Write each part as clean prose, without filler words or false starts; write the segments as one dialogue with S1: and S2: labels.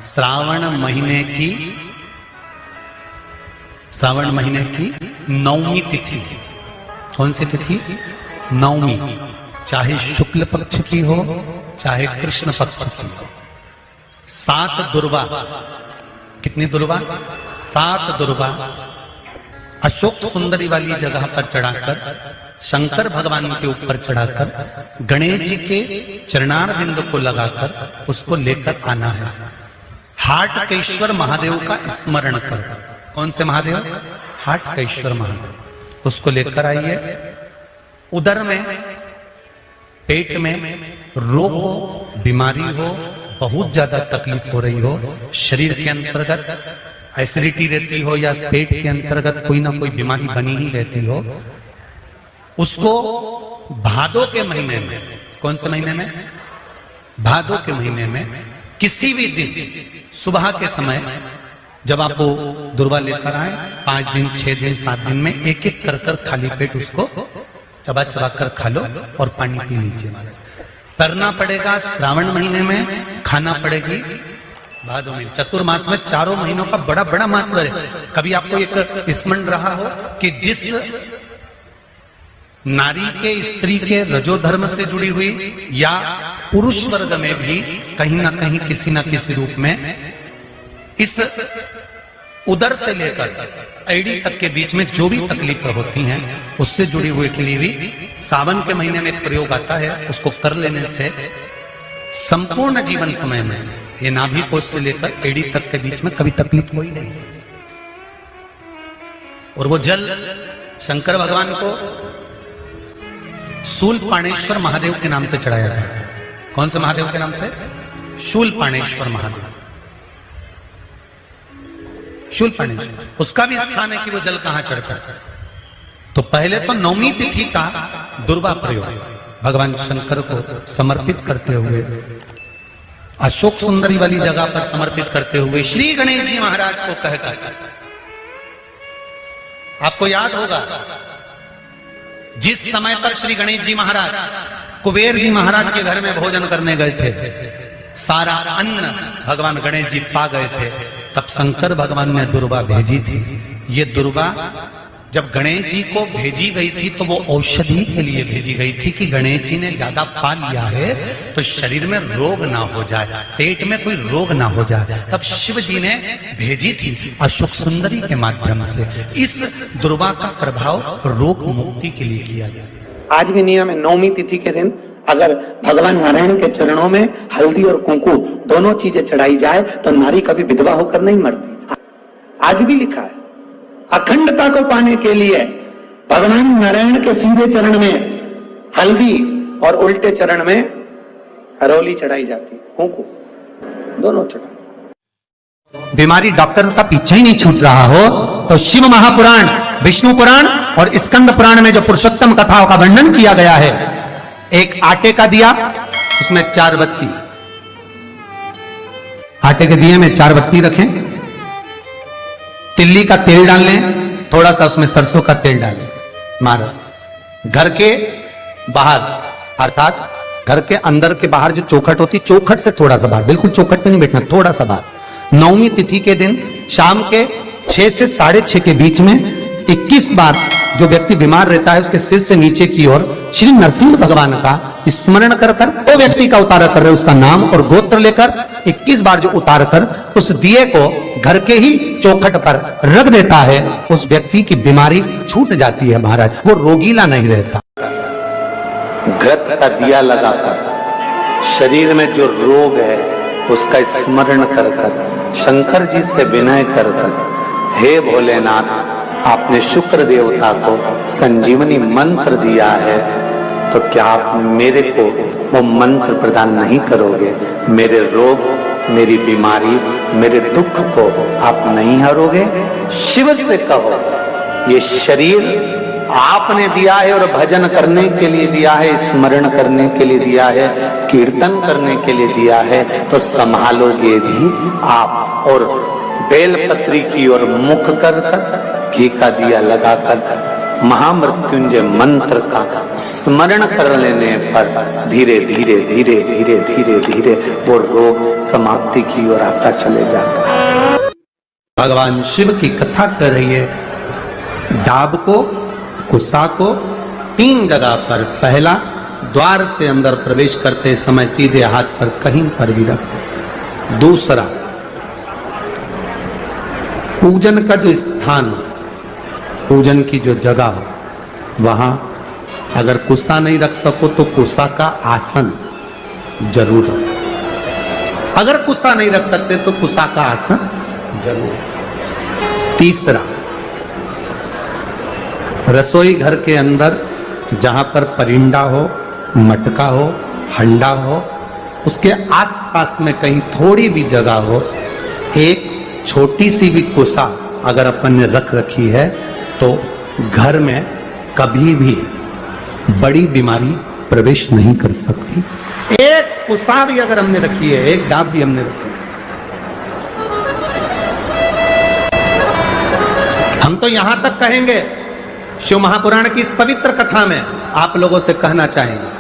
S1: श्रावण महीने की नवमी तिथि। कौन सी तिथि? नवमी। चाहे शुक्ल पक्ष की हो चाहे कृष्ण पक्ष की हो। 7 दुर्वा। कितनी दुर्वा? 7 दुर्वा अशोक सुंदरी वाली जगह पर चढ़ाकर, शंकर भगवान के ऊपर चढ़ाकर, गणेश जी के चरणारविंद को लगाकर उसको लेकर आना है। हाटकेश्वर महादेव का स्मरण कर। कौन से महादेव? हाटकेश्वर महादेव। उसको लेकर आइए। उदर में, पेट में रोग हो, बीमारी हो, बहुत ज्यादा तकलीफ हो रही हो, शरीर के अंतर्गत एसिडिटी रहती हो या पेट के अंतर्गत कोई ना कोई बीमारी बनी ही रहती हो, उसको भादो के महीने में, कौन से महीने में? भादो के महीने में किसी भी दिन सुबह के समय जब आप वो दुर्वा लेकर आए, 5 दिन, 6 दिन, 7 दिन में एक एक कर खाली पेट उसको चबा चबा कर खा लो और पानी पी लीजिए। करना पड़ेगा श्रावण महीने में, खाना पड़ेगी भादो में। चतुर्मास में चारों महीनों का बड़ा बड़ा महत्व है। कभी आपको एक स्मरण रहा हो कि जिस नारी के, स्त्री के रजोधर्म से जुड़ी हुई या पुरुष वर्ग में भी कहीं ना कहीं किसी ना किसी रूप में इस उदर से लेकर एड़ी तक के बीच में जो भी तकलीफें होती हैं उससे जुड़ी हुई के लिए भी सावन के महीने में एक प्रयोग आता है। उसको कर लेने से संपूर्ण जीवन समय में ये नाभि कोश से लेकर एड़ी तक के बीच में कभी तकलीफ हो ही नहीं सकती। और वो जल शंकर भगवान को शूलपाणेश्वर महादेव के नाम से चढ़ाया जाता है। कौन से महादेव के नाम से? शूलपाणेश्वर महादेव। शूलपाणेश्वर, उसका भी स्थान है कि वो जल कहां चढ़ता है। तो पहले तो नवमी तिथि का दुर्वा प्रयोग भगवान शंकर को समर्पित करते हुए, अशोक सुंदरी वाली जगह पर समर्पित करते हुए श्री गणेश जी महाराज को कहकर, आपको याद होगा जिस समय पर श्री गणेश जी महाराज कुबेर जी महाराज के घर में भोजन करने गए थे, सारा अन्न भगवान गणेश जी पा गए थे, तब शंकर भगवान ने दुर्वा भेजी थी। ये दुर्वा जब गणेश जी को भेजी गई थी तो वो औषधि के लिए भेजी गई थी कि गणेश जी ने ज्यादा पा लिया है तो शरीर में रोग ना हो जाए, पेट में कोई रोग ना हो जाए। तब शिव जी ने भेजी थी अशोक सुंदरी के माध्यम से। इस दुर्वा का प्रभाव रोग मुक्ति के लिए किया गया।
S2: आज भी नियम है, नवमी तिथि के दिन अगर भगवान नारायण के चरणों में हल्दी और कुंकू दोनों चीजें चढ़ाई जाए तो नारी कभी विधवा होकर नहीं मरती। आज भी लिखा है, अखंडता को पाने के लिए भगवान नारायण के सीधे चरण में हल्दी और उल्टे चरण में हरोली चढ़ाई जाती, कुंकू दोनों चढ़ा।
S1: बीमारी डॉक्टर का पीछे ही नहीं छूट रहा हो तो शिव महापुराण, विष्णु पुराण और स्कंद पुराण में जो पुरुषोत्तम कथाओं का वर्णन किया गया है, एक आटे का दिया, उसमें 4 बत्ती, आटे के दिए में 4 बत्ती रखें, तिल्ली का तेल डाल लें, थोड़ा सा उसमें सरसों का तेल डालें। महाराज घर के बाहर, अर्थात घर के अंदर के बाहर जो चौखट होती, चौखट से थोड़ा सा बाहर, बिल्कुल चौखट पे नहीं बैठना, थोड़ा सा बाहर, नवमी तिथि के दिन शाम के 6 से 6:30 के बीच में 21 बार जो व्यक्ति बीमार रहता है उसके सिर से नीचे की ओर श्री नरसिंह भगवान का स्मरण कर कर, वो व्यक्ति का उतारा कर रहे उसका नाम और गोत्र लेकर 21 बार जो उतार कर उस दिए को घर के ही चौखट पर रख देता है, उस व्यक्ति की बीमारी छूट जाती है महाराज, वो रोगीला नहीं रहता।
S3: घृत का दिया लगाकर शरीर में जो रोग है उसका स्मरण कर कर, शंकर जी से विनय कर कर, हे भोलेनाथ आपने शुक्र देवता को संजीवनी मंत्र दिया है तो क्या आप मेरे को वो मंत्र प्रदान नहीं करोगे? मेरे रोग, मेरी बीमारी, मेरे दुख को आप नहीं हरोगे? शिव से कहो, ये शरीर आपने दिया है और भजन करने के लिए दिया है, स्मरण करने के लिए दिया है, कीर्तन करने के लिए दिया है, तो संभालोगे भी आप। और बेलपत्री की ओर मुख कर घी का दिया लगाकर महामृत्युंजय मंत्र का स्मरण कर लेने पर धीरे धीरे धीरे धीरे धीरे धीरे वो रोग समाप्ति की ओर आता चले जाता है।
S1: भगवान शिव की कथा कर रही है। डाब को, कुसा को 3 जगह पर, पहला द्वार से अंदर प्रवेश करते समय सीधे हाथ पर कहीं पर भी रख सकते। दूसरा, पूजन का जो स्थान, पूजन की जो जगह हो, वहां अगर कुसा नहीं रख सको तो कुसा का आसन जरूर रखो। अगर कुसा नहीं रख सकते तो कुसा का आसन जरूर। तीसरा, रसोई घर के अंदर जहां पर परिंदा हो, मटका हो, हंडा हो, उसके आसपास में कहीं थोड़ी भी जगह हो, एक छोटी सी भी कुसा अगर अपन ने रख रखी है तो घर में कभी भी बड़ी बीमारी प्रवेश नहीं कर सकती। एक कुसा भी अगर हमने रखी है, एक डाब भी हमने रखी है, हम तो यहां तक कहेंगे, शिव महापुराण की इस पवित्र कथा में आप लोगों से कहना चाहेंगे,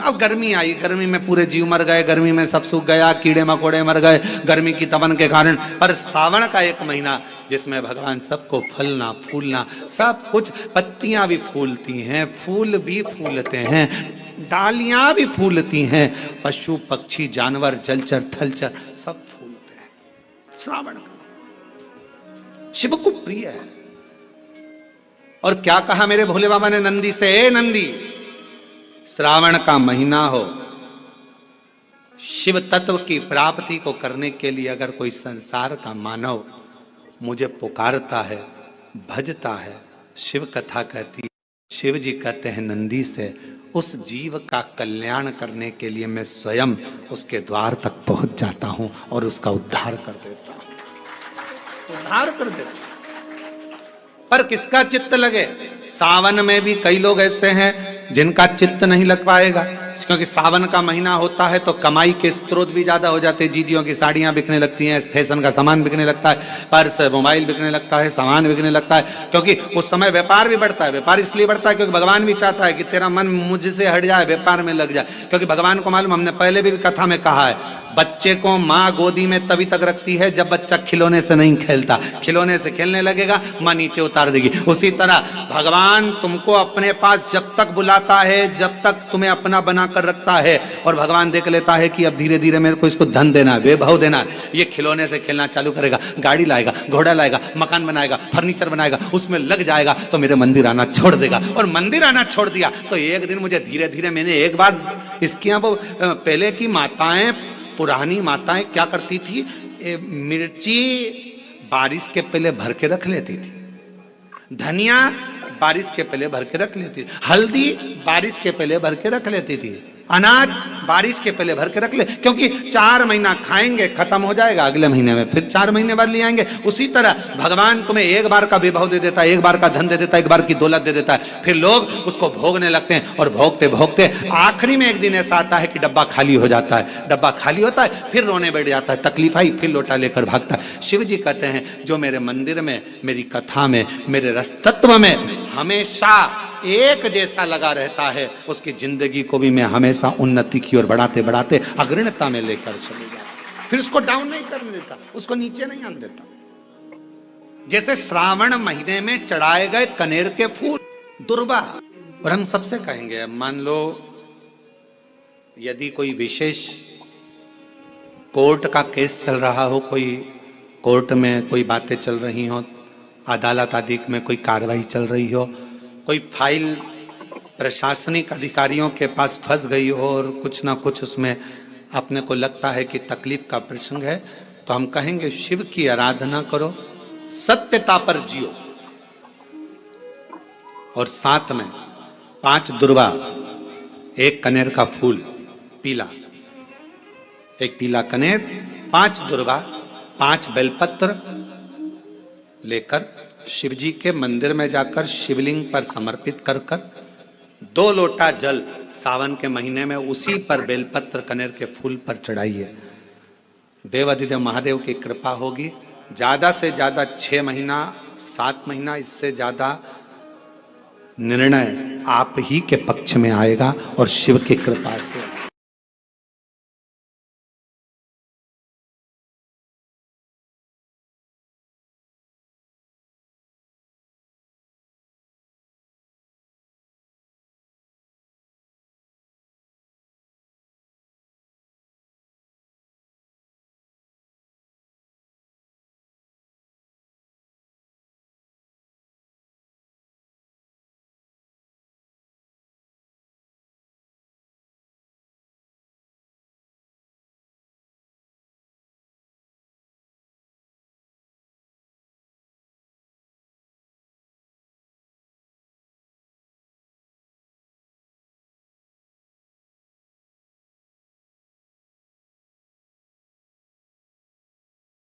S1: अब गर्मी आई, गर्मी में पूरे जीव मर गए, गर्मी में सब सूख गया, कीड़े मकोड़े मर गए गर्मी की तपन के कारण। पर सावन का एक महीना जिसमें भगवान सबको फलना फूलना सब कुछ, पत्तियां भी फूलती हैं, फूल भी फूलते हैं, डालियां भी फूलती हैं, पशु पक्षी जानवर जलचर थलचर सब फूलते हैं। श्रावण का शिव को प्रिय है। और क्या कहा मेरे भोले बाबा ने नंदी से, ए नंदी, श्रावण का महीना हो, शिव तत्व की प्राप्ति को करने के लिए अगर कोई संसार का मानव मुझे पुकारता है, भजता है, शिव कथा कहती है, शिव जी कहते हैं नंदी से, उस जीव का कल्याण करने के लिए मैं स्वयं उसके द्वार तक पहुंच जाता हूं और उसका उद्धार कर देता हूं, उद्धार कर देता हूं। पर किसका चित्त लगे? सावन में भी कई लोग ऐसे हैं जिनका चित्त नहीं लग पाएगा, क्योंकि सावन का महीना होता है तो कमाई के स्रोत भी ज्यादा हो जाते हैं। जीजियों की साड़ियां बिकने लगती हैं, फैशन का सामान बिकने लगता है, पर्स मोबाइल बिकने लगता है, सामान बिकने लगता है, क्योंकि उस समय व्यापार भी बढ़ता है। व्यापार इसलिए बढ़ता है क्योंकि भगवान भी चाहता है कि तेरा मन मुझसे हट जाए, व्यापार में लग जाए। क्योंकि भगवान को मालूम, हमने पहले भी कथा में कहा है, बच्चे को माँ गोदी में तभी तक रखती है जब बच्चा खिलौने से नहीं खेलता, खिलौने से खेलने लगेगा माँ नीचे उतार देगी। उसी तरह भगवान तुमको अपने पास जब तक बुलाता है, जब तक तुम्हें अपना बनाकर रखता है, और भगवान देख लेता है कि अब धीरे धीरे मेरे को इसको धन देना है, वैभव देना है, ये खिलौने से खेलना चालू करेगा, गाड़ी लाएगा, घोड़ा लाएगा, मकान बनाएगा, फर्नीचर बनाएगा, उसमें लग जाएगा तो मेरे मंदिर आना छोड़ देगा। और मंदिर आना छोड़ दिया तो एक दिन मुझे धीरे धीरे, मैंने एक बार इसकी वो पहले की माताएं, पुरानी माताएं क्या करती थी, मिर्ची बारिश के पहले भर के रख लेती थी, धनिया बारिश के पहले भर के रख लेती थी, हल्दी बारिश के पहले भर के रख लेती थी, अनाज बारिश के पहले भर के रख ले, क्योंकि 4 महीना खाएंगे खत्म हो जाएगा, अगले महीने में फिर 4 महीने बाद ले आएंगे। उसी तरह भगवान तुम्हें एक बार का विभव दे देता है, एक बार का धन दे देता है, एक बार की दौलत दे देता है, फिर लोग उसको भोगने लगते हैं, और भोगते भोगते आखिरी में एक दिन ऐसा आता है कि डब्बा खाली हो जाता है। डब्बा खाली होता है, फिर रोने बैठ जाता है, तकलीफ आई, फिर लोटा लेकर भागता है। शिव जी कहते हैं जो मेरे मंदिर में, मेरी कथा में, मेरे रस तत्व में हमेशा एक जैसा लगा रहता है, उसकी जिंदगी को भी मैं हमेशा उन्नति की ओर बढ़ाते बढ़ाते अग्रणता में लेकर चले जाता, फिर उसको डाउन नहीं करने देता, उसको नीचे नहीं आने देता। जैसे श्रावण महीने में चढ़ाए गए कनेर के फूल दुर्वा। और हम सबसे कहेंगे, मान लो यदि कोई विशेष कोर्ट का केस चल रहा हो, कोई कोर्ट में कोई बातें चल रही हो, अदालत आदि में कोई कार्रवाई चल रही हो, कोई फाइल प्रशासनिक अधिकारियों के पास फंस गई हो और कुछ ना कुछ उसमें अपने को लगता है कि तकलीफ का प्रसंग है, तो हम कहेंगे शिव की आराधना करो, सत्यता पर जियो, और साथ में 5 दुर्वा, 1 कनेर का फूल पीला, 1 पीला कनेर, 5 दुर्वा, 5 बेलपत्र लेकर शिव जी के मंदिर में जाकर शिवलिंग पर समर्पित कर 2 लोटा जल
S3: सावन के महीने में उसी पर बेलपत्र कनेर के फूल पर चढ़ाइए। देव अधिदेव महादेव की कृपा होगी। ज्यादा से ज्यादा 6 महीना 7 महीना, इससे ज्यादा निर्णय आप ही के पक्ष में आएगा और शिव की कृपा से।